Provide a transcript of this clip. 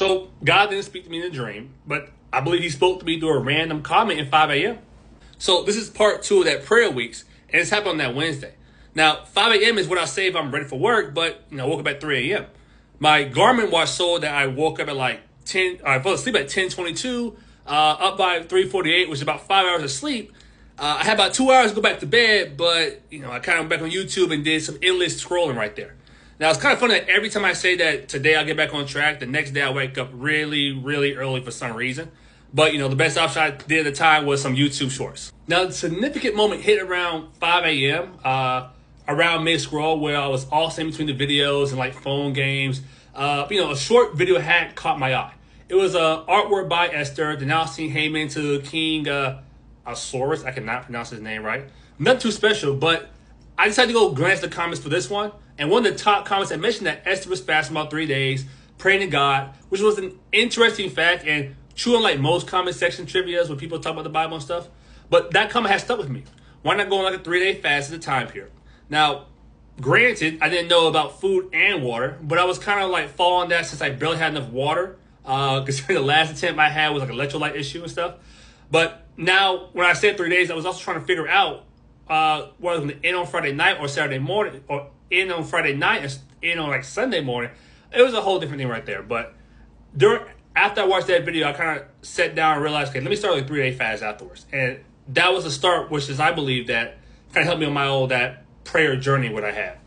So God didn't speak to me in a dream, but I believe he spoke to me through a random comment at 5 a.m. So this is part 2 of that prayer weeks, and it's happened on that Wednesday. Now, 5 a.m. is what I say if I'm ready for work, but I woke up at 3 a.m. My Garmin watch showed that I woke up at like 10, I fell asleep at 10:22, up by 3:48, which is about 5 hours of sleep. I had about 2 hours to go back to bed, but I kind of went back on YouTube and did some endless scrolling right there. Now, it's kind of funny that every time I say that today I'll get back on track, the next day I wake up really, really early for some reason. But, the best option I did at the time was some YouTube shorts. Now, the significant moment hit around 5 a.m., around mid-scroll, where I was also in between the videos and like phone games. A short video had caught my eye. It was artwork by Esther, denouncing Haman to King Asaurus. I cannot pronounce his name right. Nothing too special, but I decided to go glance at the comments for this one. And one of the top comments, I mentioned that Esther was fasting about 3 days, praying to God, which was an interesting fact and true unlike most comment section trivias when people talk about the Bible and stuff. But that comment has stuck with me. Why not go on like a 3-day fast at a time period? Now, granted, I didn't know about food and water, but I was kind of like following that since I barely had enough water. Considering the last attempt I had was like an electrolyte issue and stuff. But now, when I said 3 days, I was also trying to figure out whether I was going to end on Friday night or Saturday morning, or end on Friday night and end on like Sunday morning. It was a whole different thing right there. But after I watched that video, I kind of sat down and realized, okay, let me start with a 3-day fast afterwards. And that was the start, which is, I believe, that kind of helped me on my old that prayer journey what I had.